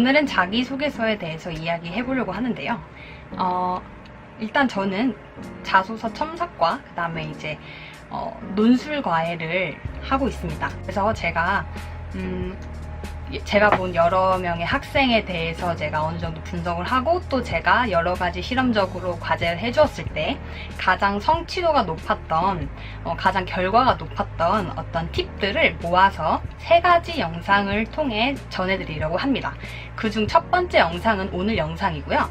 오늘은 자기소개서에 대해서 이야기해 보려고 하는데요. 일단 저는 자소서 첨삭과 그 다음에 이제 논술 과외를 하고 있습니다. 그래서 제가 본 여러 명의 학생에 대해서 제가 어느 정도 분석을 하고, 또 제가 여러 가지 실험적으로 과제를 해주었을 때 가장 성취도가 높았던, 가장 결과가 높았던 어떤 팁들을 모아서 3가지 영상을 통해 전해드리려고 합니다. 그중 첫 번째 영상은 오늘 영상이고요.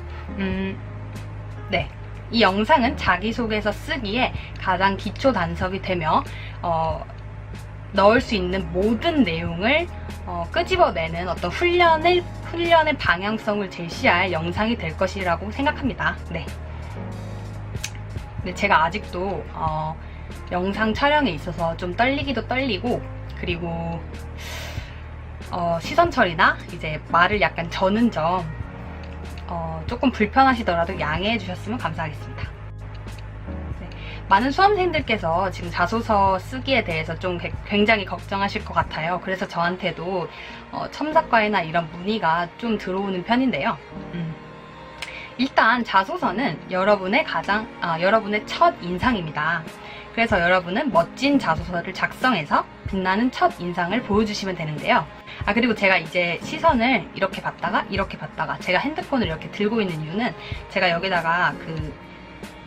네. 이 영상은 자기소개서 쓰기에 가장 기초 단서가 되며 넣을 수 있는 모든 내용을 끄집어내는 어떤 훈련의 방향성을 제시할 영상이 될 것이라고 생각합니다. 네. 근데 제가 아직도 영상 촬영에 있어서 좀 떨리기도 떨리고, 그리고 시선 처리나 이제 말을 약간 저는 점 조금 불편하시더라도 양해해 주셨으면 감사하겠습니다. 많은 수험생들께서 지금 자소서 쓰기에 대해서 좀 굉장히 걱정하실 것 같아요. 그래서 저한테도 첨삭과외나 이런 문의가 좀 들어오는 편인데요. 일단 자소서는 여러분의 첫 인상입니다. 그래서 여러분은 멋진 자소서를 작성해서 빛나는 첫 인상을 보여주시면 되는데요. 그리고 제가 이제 시선을 이렇게 봤다가 제가 핸드폰을 이렇게 들고 있는 이유는, 제가 여기다가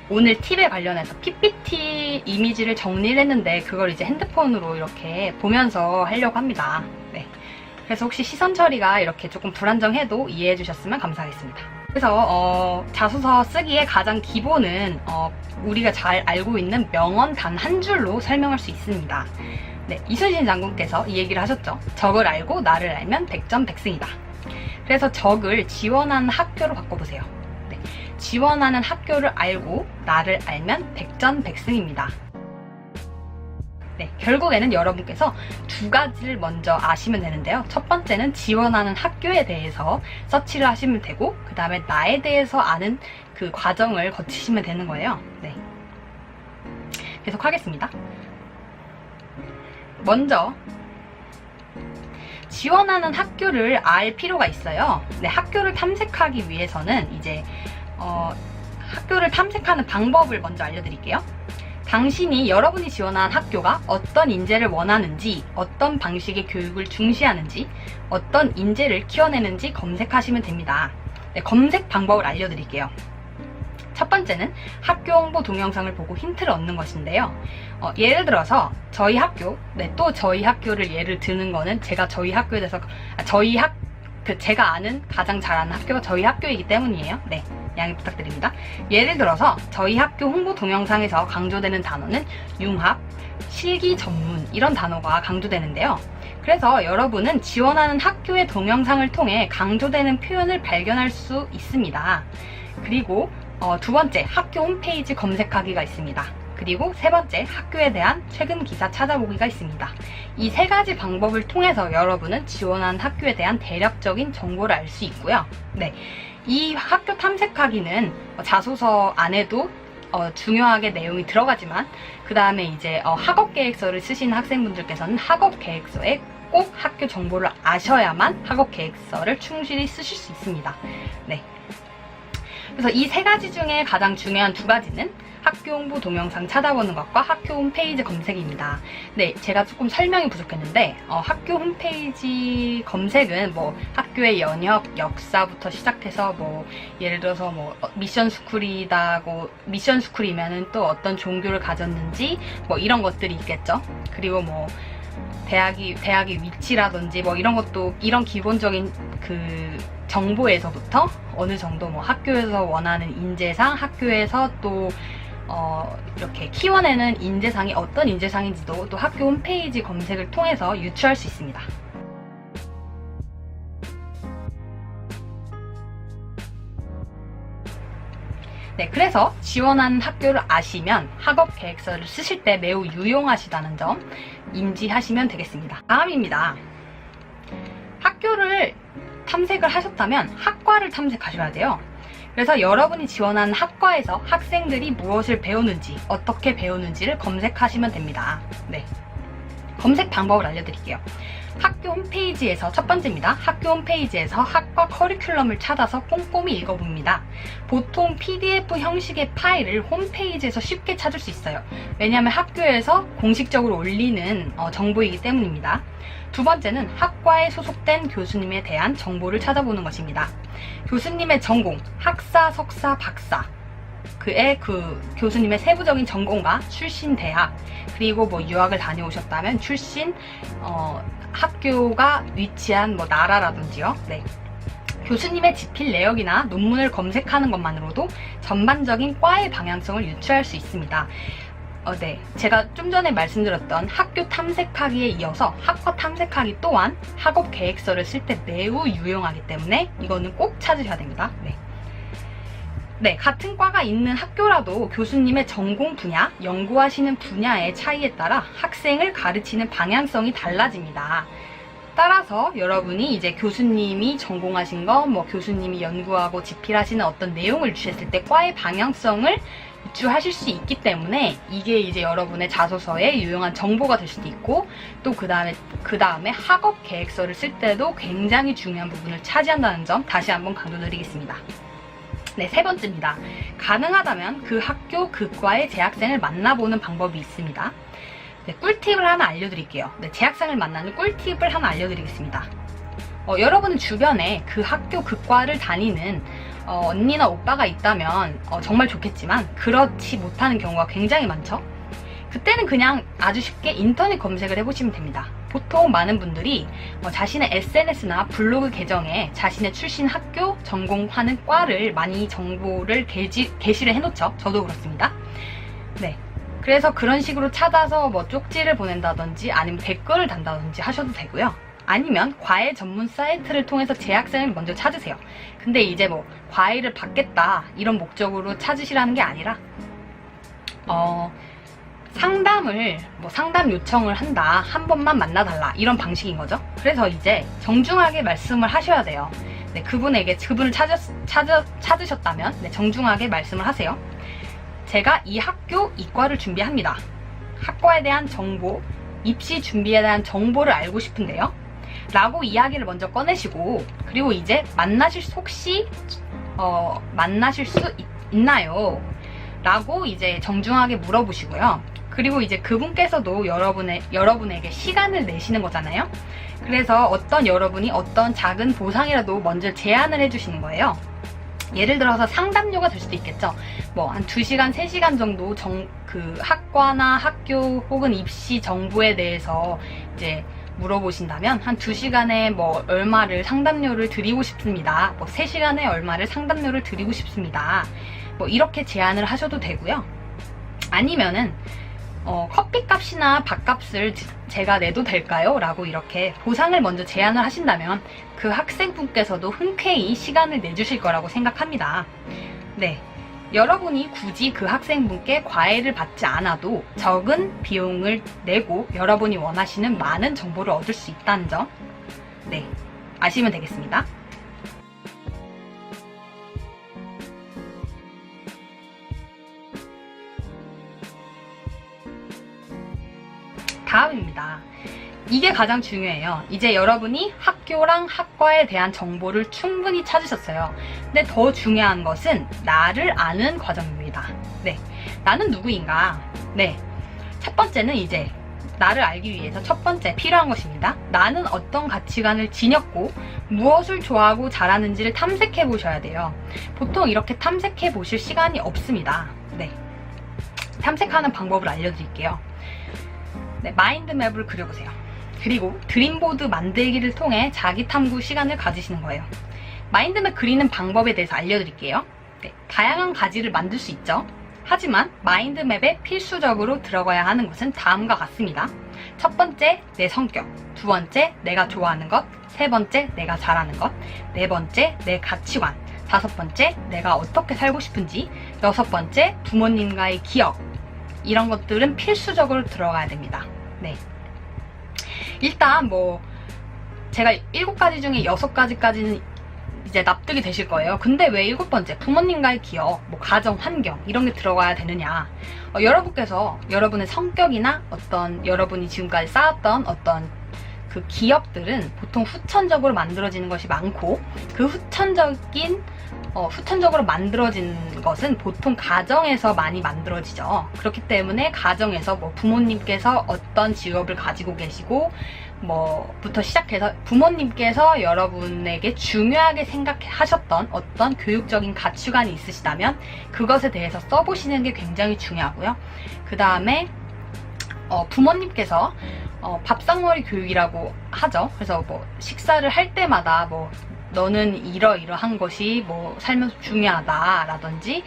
오늘 팁에 관련해서 PPT 이미지를 정리를 했는데 그걸 이제 핸드폰으로 이렇게 보면서 하려고 합니다. 네. 그래서 혹시 시선 처리가 이렇게 조금 불안정해도 이해해 주셨으면 감사하겠습니다. 그래서 자소서 쓰기의 가장 기본은 우리가 잘 알고 있는 명언 단 한 줄로 설명할 수 있습니다. 네, 이순신 장군께서 이 얘기를 하셨죠. 적을 알고 나를 알면 백전백승이다. 그래서 적을 지원하는 학교로 바꿔보세요. 네, 지원하는 학교를 알고 나를 알면 백전백승입니다. 네, 결국에는 여러분께서 2가지를 먼저 아시면 되는데요. 첫 번째는 지원하는 학교에 대해서 서치를 하시면 되고, 그 다음에 나에 대해서 아는 그 과정을 거치시면 되는 거예요. 네, 계속 하겠습니다. 먼저 지원하는 학교를 알 필요가 있어요. 네, 학교를 탐색하기 위해서는 이제 학교를 탐색하는 방법을 먼저 알려드릴게요. 당신이 여러분이 지원한 학교가 어떤 인재를 원하는지, 어떤 방식의 교육을 중시하는지, 어떤 인재를 키워내는지 검색하시면 됩니다. 네, 검색 방법을 알려드릴게요. 첫 번째는 학교 홍보 동영상을 보고 힌트를 얻는 것인데요. 예를 들어서 저희 학교, 또 저희 학교를 예를 드는 거는 제가 저희 학교에 대해서 제가 아는 가장 잘 아는 학교가 저희 학교이기 때문이에요. 네, 양해 부탁드립니다. 예를 들어서 저희 학교 홍보 동영상에서 강조되는 단어는 융합, 실기 전문 이런 단어가 강조되는데요. 그래서 여러분은 지원하는 학교의 동영상을 통해 강조되는 표현을 발견할 수 있습니다. 그리고 2번째, 학교 홈페이지 검색하기가 있습니다. 그리고 3번째, 학교에 대한 최근 기사 찾아보기가 있습니다. 이 3가지 방법을 통해서 여러분은 지원한 학교에 대한 대략적인 정보를 알 수 있고요. 네, 이 학교 탐색하기는 자소서 안에도 중요하게 내용이 들어가지만, 그 다음에 이제 학업 계획서를 쓰시는 학생분들께서는 학업 계획서에 꼭 학교 정보를 아셔야만 학업 계획서를 충실히 쓰실 수 있습니다. 네. 그래서 이 3가지 중에 가장 중요한 2가지는 학교 홍보 동영상 찾아보는 것과 학교 홈페이지 검색입니다. 네, 제가 조금 설명이 부족했는데 학교 홈페이지 검색은 뭐 학교의 연혁, 역사부터 시작해서 뭐 예를 들어서 뭐 미션 스쿨이면은 또 어떤 종교를 가졌는지 뭐 이런 것들이 있겠죠. 그리고 뭐 대학의 위치라든지 뭐 이런 것도, 이런 기본적인 정보에서부터 어느 정도 뭐 학교에서 원하는 인재상, 학교에서 또 이렇게 키워내는 인재상이 어떤 인재상인지도 또 학교 홈페이지 검색을 통해서 유추할 수 있습니다. 네, 그래서 지원하는 학교를 아시면 학업 계획서를 쓰실 때 매우 유용하시다는 점 인지하시면 되겠습니다. 다음입니다. 학교를 탐색을 하셨다면 학과를 탐색하셔야 돼요. 그래서 여러분이 지원하는 학과에서 학생들이 무엇을 배우는지, 어떻게 배우는지를 검색하시면 됩니다. 네, 검색 방법을 알려드릴게요. 학교 홈페이지에서 첫 번째입니다. 학교 홈페이지에서 학과 커리큘럼을 찾아서 꼼꼼히 읽어봅니다. 보통 PDF 형식의 파일을 홈페이지에서 쉽게 찾을 수 있어요. 왜냐하면 학교에서 공식적으로 올리는 정보이기 때문입니다. 두 번째는 학과에 소속된 교수님에 대한 정보를 찾아보는 것입니다. 교수님의 전공, 학사, 석사, 박사, 그의 교수님의 세부적인 전공과 출신 대학, 그리고 뭐 유학을 다녀오셨다면 출신 학교가 위치한 뭐 나라라든지요. 네. 교수님의 집필 내역이나 논문을 검색하는 것만으로도 전반적인 과의 방향성을 유추할 수 있습니다. 네. 제가 좀 전에 말씀드렸던 학교 탐색하기에 이어서 학과 탐색하기 또한 학업 계획서를 쓸 때 매우 유용하기 때문에 이거는 꼭 찾으셔야 됩니다. 네. 네, 같은 과가 있는 학교라도 교수님의 전공 분야, 연구하시는 분야의 차이에 따라 학생을 가르치는 방향성이 달라집니다. 따라서 여러분이 이제 교수님이 전공하신 거, 뭐 교수님이 연구하고 집필하시는 어떤 내용을 주셨을 때 과의 방향성을 유추하실 수 있기 때문에 이게 이제 여러분의 자소서에 유용한 정보가 될 수도 있고, 또 그 다음에 학업 계획서를 쓸 때도 굉장히 중요한 부분을 차지한다는 점 다시 한번 강조드리겠습니다. 네, 세 번째입니다. 가능하다면 그 학교, 그 과의 재학생을 만나보는 방법이 있습니다. 네, 꿀팁을 하나 알려드릴게요. 네, 재학생을 만나는 꿀팁을 하나 알려드리겠습니다. 여러분 주변에 그 학교, 그 과를 다니는 언니나 오빠가 있다면 정말 좋겠지만 그렇지 못하는 경우가 굉장히 많죠. 그때는 그냥 아주 쉽게 인터넷 검색을 해보시면 됩니다. 보통 많은 분들이 자신의 SNS나 블로그 계정에 자신의 출신 학교, 전공하는 과를 많이 정보를 게시를 해놓죠. 저도 그렇습니다. 네. 그래서 그런 식으로 찾아서 뭐 쪽지를 보낸다든지 아니면 댓글을 단다든지 하셔도 되고요. 아니면 과외 전문 사이트를 통해서 재학생을 먼저 찾으세요. 근데 이제 뭐 과외를 받겠다 이런 목적으로 찾으시라는 게 아니라 상담 요청을 한다, 한 번만 만나달라 이런 방식인 거죠. 그래서 이제 정중하게 말씀을 하셔야 돼요. 네, 그분을 찾으셨다면 네, 정중하게 말씀을 하세요. 제가 이 학교, 이 과를 준비합니다. 학과에 대한 정보, 입시 준비에 대한 정보를 알고 싶은데요. 라고 이야기를 먼저 꺼내시고, 그리고 이제 만나실 수 있나요? 라고 이제 정중하게 물어보시고요. 그리고 이제 그분께서도 여러분에게 시간을 내시는 거잖아요. 그래서 여러분이 어떤 작은 보상이라도 먼저 제안을 해주시는 거예요. 예를 들어서 상담료가 될 수도 있겠죠. 뭐 한 2시간, 3시간 정도 그 학과나 학교 혹은 입시 정보에 대해서 이제 물어보신다면 한 2시간에 뭐 얼마를 상담료를 드리고 싶습니다. 뭐 3시간에 얼마를 상담료를 드리고 싶습니다. 뭐 이렇게 제안을 하셔도 되고요. 아니면은 커피값이나 밥값을 제가 내도 될까요? 라고 이렇게 보상을 먼저 제안을 하신다면 그 학생분께서도 흔쾌히 시간을 내주실 거라고 생각합니다. 네, 여러분이 굳이 그 학생분께 과외를 받지 않아도 적은 비용을 내고 여러분이 원하시는 많은 정보를 얻을 수 있다는 점, 네, 아시면 되겠습니다. 다음입니다. 이게 가장 중요해요. 이제 여러분이 학교랑 학과에 대한 정보를 충분히 찾으셨어요. 근데 더 중요한 것은 나를 아는 과정입니다. 네, 나는 누구인가? 네, 첫 번째는 이제 나를 알기 위해서 첫 번째 필요한 것입니다. 나는 어떤 가치관을 지녔고 무엇을 좋아하고 잘하는지를 탐색해 보셔야 돼요. 보통 이렇게 탐색해 보실 시간이 없습니다. 네, 탐색하는 방법을 알려드릴게요. 네, 마인드맵을 그려보세요. 그리고 드림보드 만들기를 통해 자기 탐구 시간을 가지시는 거예요. 마인드맵 그리는 방법에 대해서 알려드릴게요. 네, 다양한 가지를 만들 수 있죠. 하지만 마인드맵에 필수적으로 들어가야 하는 것은 다음과 같습니다. 첫 번째, 내 성격. 두 번째, 내가 좋아하는 것. 세 번째, 내가 잘하는 것. 네 번째, 내 가치관. 다섯 번째, 내가 어떻게 살고 싶은지. 여섯 번째, 부모님과의 기억. 이런 것들은 필수적으로 들어가야 됩니다. 네. 일단 제가 7가지 중에 6가지까지는 이제 납득이 되실 거예요. 근데 왜 7번째 부모님과의 기억, 뭐 가정 환경 이런 게 들어가야 되느냐? 여러분께서 여러분의 성격이나 어떤 여러분이 지금까지 쌓았던 어떤 그 기억들은 보통 후천적으로 만들어지는 것이 많고, 그 후천적으로 만들어진 것은 보통 가정에서 많이 만들어지죠. 그렇기 때문에 가정에서 뭐 부모님께서 어떤 직업을 가지고 계시고 뭐부터 시작해서 부모님께서 여러분에게 중요하게 생각하셨던 어떤 교육적인 가치관이 있으시다면 그것에 대해서 써보시는 게 굉장히 중요하고요. 그 다음에 부모님께서 밥상머리 교육이라고 하죠. 그래서 뭐 식사를 할 때마다 뭐 너는 이러이러한 것이 뭐 살면서 중요하다라든지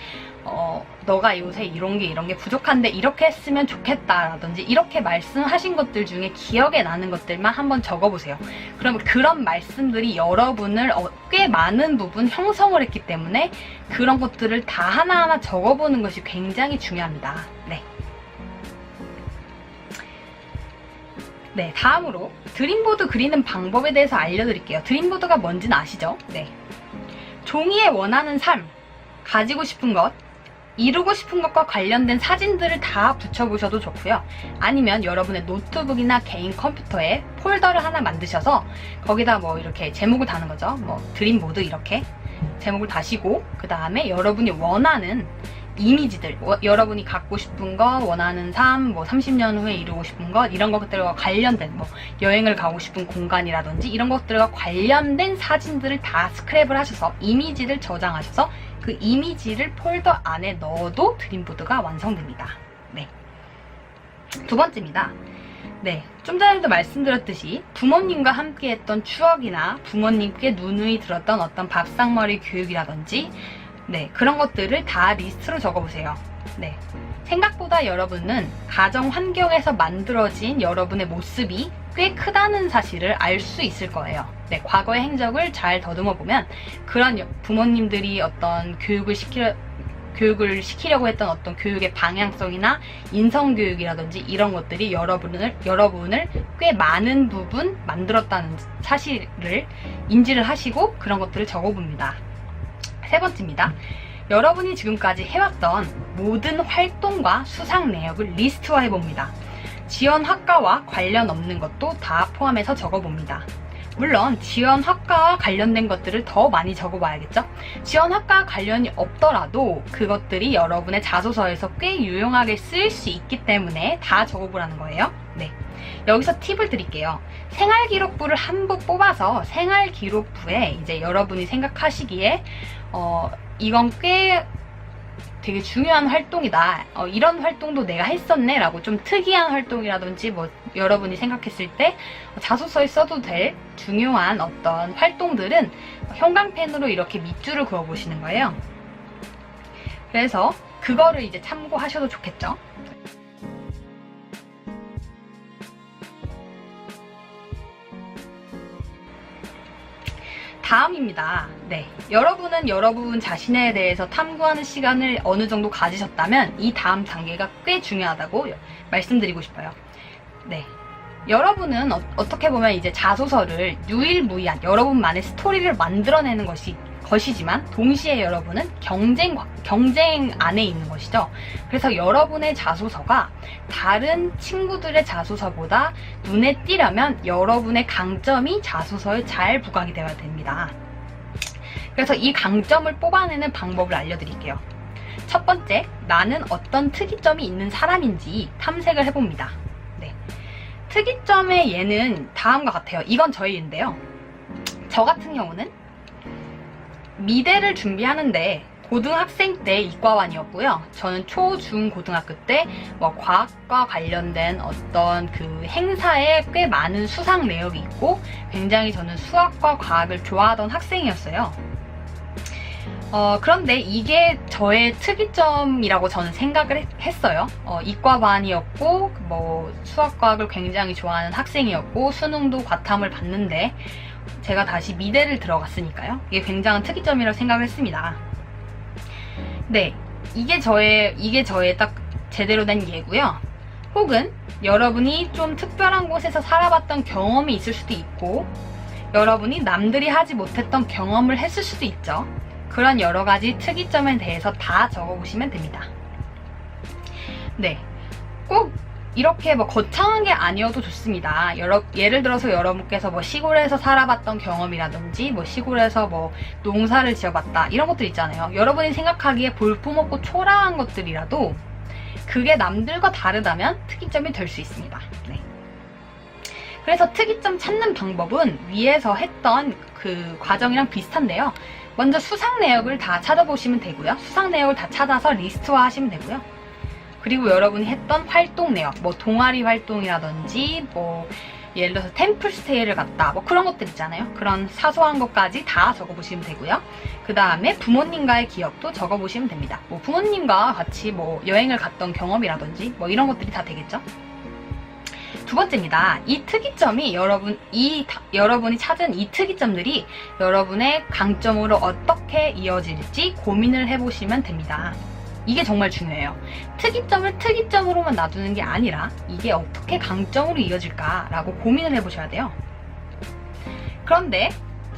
너가 요새 이런 게 부족한데 이렇게 했으면 좋겠다라든지 이렇게 말씀하신 것들 중에 기억에 나는 것들만 한번 적어보세요. 그럼 그런 말씀들이 여러분을 꽤 많은 부분 형성을 했기 때문에 그런 것들을 다 하나하나 적어보는 것이 굉장히 중요합니다. 네, 다음으로 드림보드 그리는 방법에 대해서 알려드릴게요. 드림보드가 뭔지는 아시죠? 네. 종이에 원하는 삶, 가지고 싶은 것, 이루고 싶은 것과 관련된 사진들을 다 붙여보셔도 좋고요. 아니면 여러분의 노트북이나 개인 컴퓨터에 폴더를 하나 만드셔서 거기다 뭐 이렇게 제목을 다는 거죠. 뭐 드림보드 이렇게 제목을 다시고, 그 다음에 여러분이 원하는 이미지들, 여러분이 갖고 싶은 거, 원하는 삶, 뭐 30년 후에 이루고 싶은 것, 이런 것들과 관련된 뭐 여행을 가고 싶은 공간이라든지 이런 것들과 관련된 사진들을 다 스크랩을 하셔서 이미지를 저장하셔서 그 이미지를 폴더 안에 넣어도 드림보드가 완성됩니다. 네. 두 번째입니다. 네, 좀 전에도 말씀드렸듯이 부모님과 함께 했던 추억이나 부모님께 누누이 들었던 어떤 밥상머리 교육이라든지 네, 그런 것들을 다 리스트로 적어보세요. 네, 생각보다 여러분은 가정 환경에서 만들어진 여러분의 모습이 꽤 크다는 사실을 알 수 있을 거예요. 네, 과거의 행적을 잘 더듬어보면 그런 부모님들이 어떤 교육을 시키려고 했던 어떤 교육의 방향성이나 인성교육이라든지 이런 것들이 여러분을 꽤 많은 부분 만들었다는 사실을 인지를 하시고 그런 것들을 적어봅니다. 세 번째입니다. 여러분이 지금까지 해왔던 모든 활동과 수상 내역을 리스트화해봅니다. 지원 학과와 관련 없는 것도 다 포함해서 적어봅니다. 물론 지원 학과와 관련된 것들을 더 많이 적어봐야겠죠? 지원 학과와 관련이 없더라도 그것들이 여러분의 자소서에서 꽤 유용하게 쓰일 수 있기 때문에 다 적어보라는 거예요. 네. 여기서 팁을 드릴게요. 생활기록부를 한 부 뽑아서 생활기록부에 이제 여러분이 생각하시기에 이건 꽤 되게 중요한 활동이다. 이런 활동도 내가 했었네 라고 좀 특이한 활동이라든지 뭐 여러분이 생각했을 때 자소서에 써도 될 중요한 어떤 활동들은 형광펜으로 이렇게 밑줄을 그어 보시는 거예요. 그래서 그거를 이제 참고하셔도 좋겠죠. 다음입니다. 네, 여러분은 여러분 자신에 대해서 탐구하는 시간을 어느 정도 가지셨다면 이 다음 단계가 꽤 중요하다고 말씀드리고 싶어요. 네, 여러분은 어떻게 보면 이제 자소서를 유일무이한 여러분만의 스토리를 만들어내는 것이지만 동시에 여러분은 경쟁 안에 있는 것이죠. 그래서 여러분의 자소서가 다른 친구들의 자소서보다 눈에 띄려면 여러분의 강점이 자소서에 잘 부각이 되어야 됩니다. 그래서 이 강점을 뽑아내는 방법을 알려드릴게요. 첫 번째, 나는 어떤 특이점이 있는 사람인지 탐색을 해봅니다. 네, 특이점의 예는 다음과 같아요. 이건 저희인데요. 저 같은 경우는 미대를 준비하는데 고등학생 때 이과반이었고요. 저는 초, 중, 고등학교 때 뭐 과학과 관련된 어떤 그 행사에 꽤 많은 수상 내역이 있고 굉장히 저는 수학과 과학을 좋아하던 학생이었어요. 그런데 이게 저의 특이점이라고 저는 생각을 했어요. 이과반이었고 뭐 수학과학을 굉장히 좋아하는 학생이었고 수능도 과탐을 봤는데 제가 다시 미대를 들어갔으니까요. 이게 굉장한 특이점이라고 생각을 했습니다. 네, 이게 저의 딱 제대로 된 예고요. 혹은 여러분이 좀 특별한 곳에서 살아봤던 경험이 있을 수도 있고 여러분이 남들이 하지 못했던 경험을 했을 수도 있죠. 그런 여러 가지 특이점에 대해서 다 적어보시면 됩니다. 네, 꼭 이렇게 뭐 거창한 게 아니어도 좋습니다. 예를 들어서 여러분께서 뭐 시골에서 살아봤던 경험이라든지 뭐 시골에서 뭐 농사를 지어봤다 이런 것들 있잖아요. 여러분이 생각하기에 볼품없고 초라한 것들이라도 그게 남들과 다르다면 특이점이 될 수 있습니다. 네. 그래서 특이점 찾는 방법은 위에서 했던 그 과정이랑 비슷한데요. 먼저 수상 내역을 다 찾아보시면 되고요. 수상 내역을 다 찾아서 리스트화 하시면 되고요. 그리고 여러분이 했던 활동 내역, 뭐 동아리 활동이라든지 뭐 예를 들어서 템플스테이를 갔다 뭐 그런 것들 있잖아요. 그런 사소한 것까지 다 적어보시면 되고요. 그 다음에 부모님과의 기억도 적어보시면 됩니다. 뭐 부모님과 같이 뭐 여행을 갔던 경험이라든지 뭐 이런 것들이 다 되겠죠. 두 번째입니다. 이 특이점이 여러분이 찾은 이 특이점들이 여러분의 강점으로 어떻게 이어질지 고민을 해보시면 됩니다. 이게 정말 중요해요. 특이점을 특이점으로만 놔두는 게 아니라 이게 어떻게 강점으로 이어질까라고 고민을 해보셔야 돼요. 그런데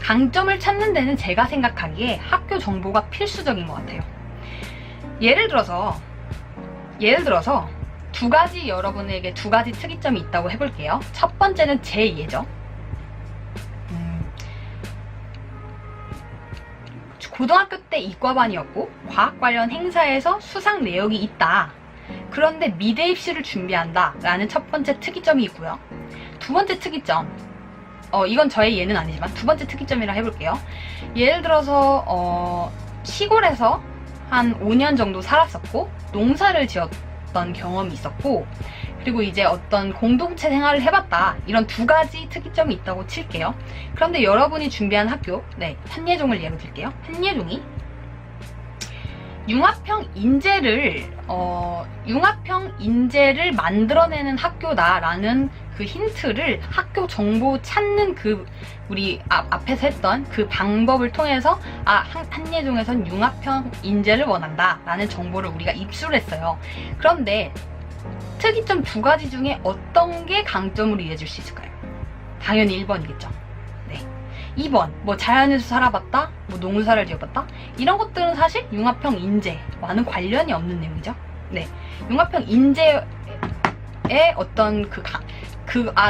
강점을 찾는 데는 제가 생각하기에 학교 정보가 필수적인 것 같아요. 예를 들어서 여러분에게 두 가지 특이점이 있다고 해볼게요. 첫 번째는 제2예죠. 고등학교 때 이과반이었고 과학 관련 행사에서 수상 내역이 있다. 그런데 미대 입시를 준비한다 라는 첫 번째 특이점이 있고요. 두 번째 특이점, 이건 저의 예는 아니지만 두 번째 특이점이라 해볼게요. 예를 들어서 시골에서 한 5년 정도 살았었고 농사를 지었던 경험이 있었고 그리고 이제 어떤 공동체 생활을 해봤다. 이런 두 가지 특이점이 있다고 칠게요. 그런데 여러분이 준비한 학교, 네, 한예종을 예로 들게요. 한예종이 융합형 인재를 만들어내는 학교다라는 그 힌트를 학교 정보 찾는 우리 앞에서 했던 그 방법을 통해서 한예종에선 융합형 인재를 원한다라는 정보를 우리가 입수를 했어요. 그런데 특이점 두 가지 중에 어떤 게 강점으로 이어질 수 있을까요? 당연히 1번이겠죠. 네. 2번, 뭐 자연에서 살아봤다, 뭐 농사를 지어봤다 이런 것들은 사실 융합형 인재와는 관련이 없는 내용이죠. 네. 융합형 인재의 어떤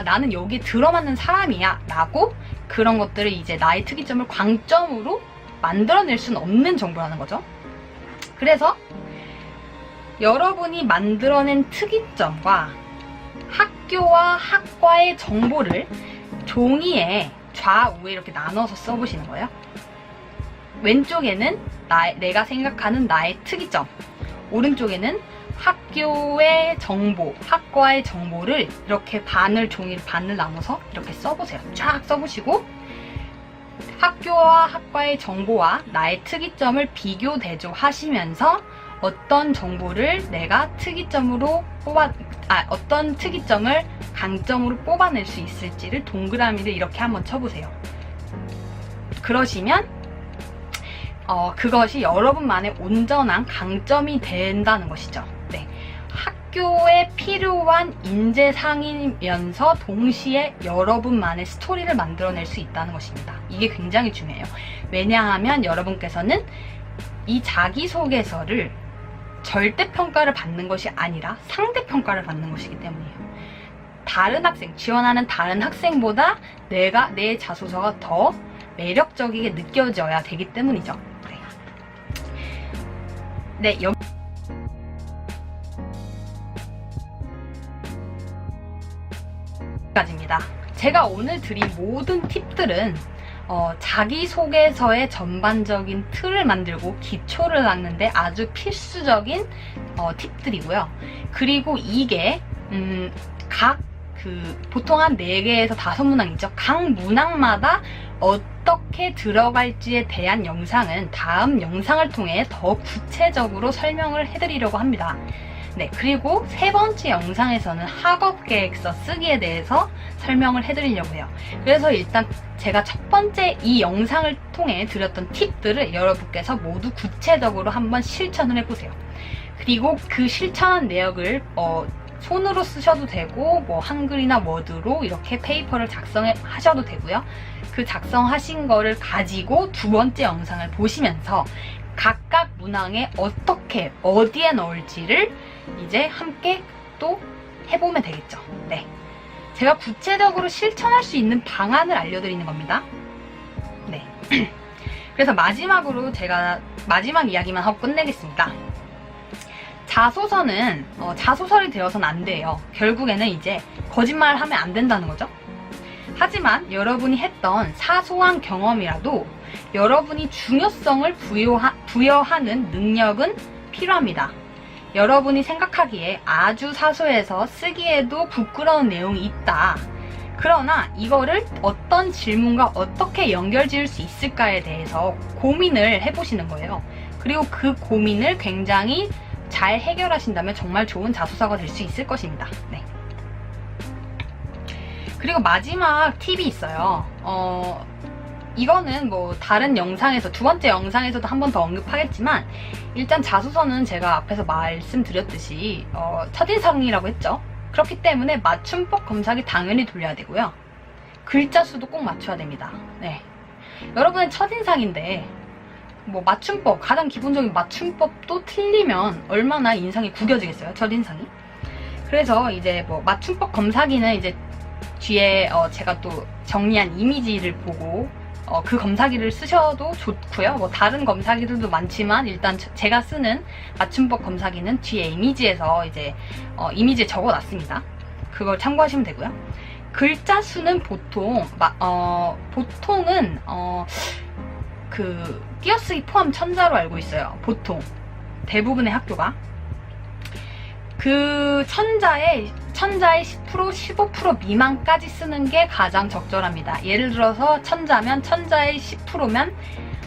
나는 여기에 들어맞는 사람이야 라고 그런 것들을 이제 나의 특이점을 강점으로 만들어낼 수는 없는 정보라는 거죠. 그래서 여러분이 만들어낸 특이점과 학교와 학과의 정보를 종이에 좌우에 이렇게 나눠서 써보시는 거예요. 왼쪽에는 내가 생각하는 나의 특이점, 오른쪽에는 학교의 정보, 학과의 정보를 이렇게 종이를 반을 나눠서 이렇게 써보세요. 쫙 써보시고 학교와 학과의 정보와 나의 특이점을 비교 대조하시면서 어떤 정보를 내가 어떤 특이점을 강점으로 뽑아낼 수 있을지를 동그라미를 이렇게 한번 쳐보세요. 그러시면 그것이 여러분만의 온전한 강점이 된다는 것이죠. 네. 학교에 필요한 인재상이면서 동시에 여러분만의 스토리를 만들어낼 수 있다는 것입니다. 이게 굉장히 중요해요. 왜냐하면 여러분께서는 이 자기소개서를 절대평가를 받는 것이 아니라 상대평가를 받는 것이기 때문이에요. 지원하는 다른 학생보다 내 자소서가 더 매력적이게 느껴져야 되기 때문이죠. 네, 여기까지입니다. 제가 오늘 드린 모든 팁들은 자기소개서의 전반적인 틀을 만들고 기초를 닦는데 아주 필수적인 팁들이고요. 그리고 이게 보통 한 4개에서 5문항이죠. 각 문항마다 어떻게 들어갈지에 대한 영상은 다음 영상을 통해 더 구체적으로 설명을 해드리려고 합니다. 네, 그리고 3번째 영상에서는 학업계획서 쓰기에 대해서 설명을 해드리려고 해요. 그래서 일단 제가 첫 번째 이 영상을 통해 드렸던 팁들을 여러분께서 모두 구체적으로 한번 실천을 해보세요. 그리고 그 실천한 내역을 손으로 쓰셔도 되고 뭐 한글이나 워드로 이렇게 페이퍼를 작성하셔도 되고요. 그 작성하신 거를 가지고 두 번째 영상을 보시면서 각각 문항에 어떻게 어디에 넣을지를 이제 함께 또 해보면 되겠죠. 네, 제가 구체적으로 실천할 수 있는 방안을 알려드리는 겁니다. 네. 그래서 마지막으로 제가 마지막 이야기만 하고 끝내겠습니다. 자소서는 자소설이 되어서는 안 돼요. 결국에는 이제 거짓말을 하면 안 된다는 거죠. 하지만 여러분이 했던 사소한 경험이라도 여러분이 중요성을 부여하는 능력은 필요합니다. 여러분이 생각하기에 아주 사소해서 쓰기에도 부끄러운 내용이 있다. 그러나 이거를 어떤 질문과 어떻게 연결지을 수 있을까에 대해서 고민을 해보시는 거예요. 그리고 그 고민을 굉장히 잘 해결하신다면 정말 좋은 자소서가 될 수 있을 것입니다. 네. 그리고 마지막 팁이 있어요. 이거는 뭐 다른 영상에서 두 번째 영상에서도 한 번 더 언급하겠지만 일단 자소서는 제가 앞에서 말씀드렸듯이 첫인상이라고 했죠. 그렇기 때문에 맞춤법 검사기 당연히 돌려야 되고요. 글자 수도 꼭 맞춰야 됩니다. 네. 여러분의 첫인상인데 뭐 맞춤법, 가장 기본적인 맞춤법도 틀리면 얼마나 인상이 구겨지겠어요, 첫인상이. 그래서 이제 뭐 맞춤법 검사기는 이제 뒤에 제가 또 정리한 이미지를 보고 그 검사기를 쓰셔도 좋고요. 뭐 다른 검사기들도 많지만 일단 제가 쓰는 맞춤법 검사기는 뒤에 이미지에서 이제 이미지에 적어놨습니다. 그걸 참고하시면 되고요. 글자 수는 보통은 그 띄어쓰기 포함 천자로 알고 있어요. 보통 대부분의 학교가 그 천자의 10%, 15% 미만까지 쓰는 게 가장 적절합니다. 예를 들어서 천자면 천자의 10%면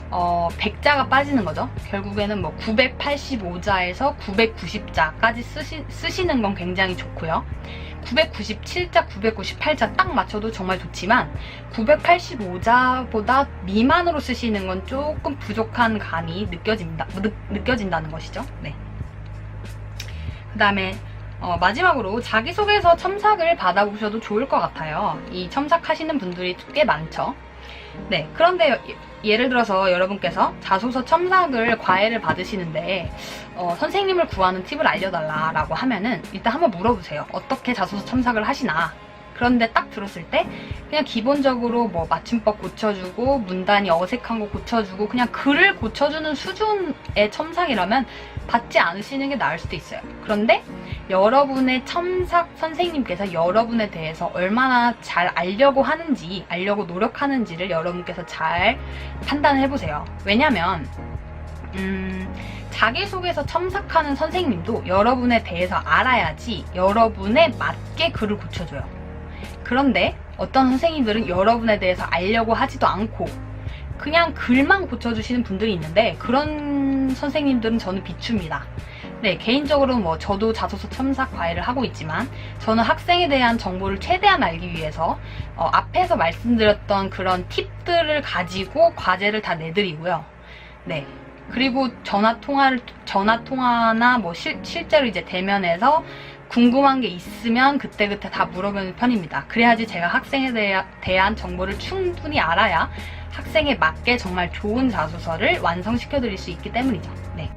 100자가 빠지는 거죠. 결국에는 뭐 985자에서 990자까지 쓰시는 건 굉장히 좋고요. 997자, 998자 딱 맞춰도 정말 좋지만 985자보다 미만으로 쓰시는 건 조금 부족한 감이 느껴진다는 것이죠. 네. 그 다음에 마지막으로 자기소개서 첨삭을 받아보셔도 좋을 것 같아요. 이 첨삭하시는 분들이 꽤 많죠. 네, 그런데 예를 들어서 여러분께서 자소서 첨삭을 과외를 받으시는데 선생님을 구하는 팁을 알려달라고 하면은 일단 한번 물어보세요. 어떻게 자소서 첨삭을 하시나. 그런데 딱 들었을 때 그냥 기본적으로 뭐 맞춤법 고쳐주고 문단이 어색한 거 고쳐주고 그냥 글을 고쳐주는 수준의 첨삭이라면 받지 않으시는 게 나을 수도 있어요. 그런데 여러분의 첨삭 선생님께서 여러분에 대해서 얼마나 잘 알려고 하는지, 알려고 노력하는지를 여러분께서 잘 판단해보세요. 왜냐면 자기소개서 첨삭하는 선생님도 여러분에 대해서 알아야지 여러분에 맞게 글을 고쳐줘요. 그런데 어떤 선생님들은 여러분에 대해서 알려고 하지도 않고 그냥 글만 고쳐주시는 분들이 있는데 그런 선생님들은 저는 비춥니다. 네, 개인적으로 뭐 저도 자소서 첨삭 과외를 하고 있지만 저는 학생에 대한 정보를 최대한 알기 위해서 앞에서 말씀드렸던 그런 팁들을 가지고 과제를 다 내드리고요. 네. 그리고 전화통화나 뭐 실제로 이제 대면해서 궁금한 게 있으면 그때그때 다 물어보는 편입니다. 그래야지 제가 학생에 대한 정보를 충분히 알아야 학생에 맞게 정말 좋은 자소서를 완성시켜 드릴 수 있기 때문이죠. 네.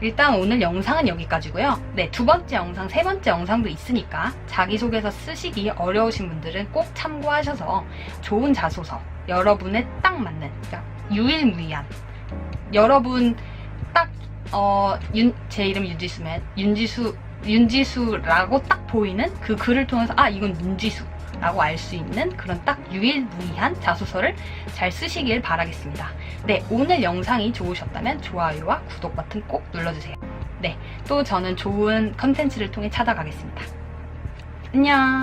일단 오늘 영상은 여기까지고요. 네, 두 번째 영상, 세 번째 영상도 있으니까 자기소개서 쓰시기 어려우신 분들은 꼭 참고하셔서 좋은 자소서, 여러분에 딱 맞는, 그러니까 유일무이한, 여러분 딱 제 이름 윤지수라고 딱 보이는 그 글을 통해서 이건 윤지수라고 알 수 있는 그런 딱 유일무이한 자소서를 잘 쓰시길 바라겠습니다. 네, 오늘 영상이 좋으셨다면 좋아요와 구독 버튼 꼭 눌러주세요. 네, 또 저는 좋은 컨텐츠를 통해 찾아가겠습니다. 안녕.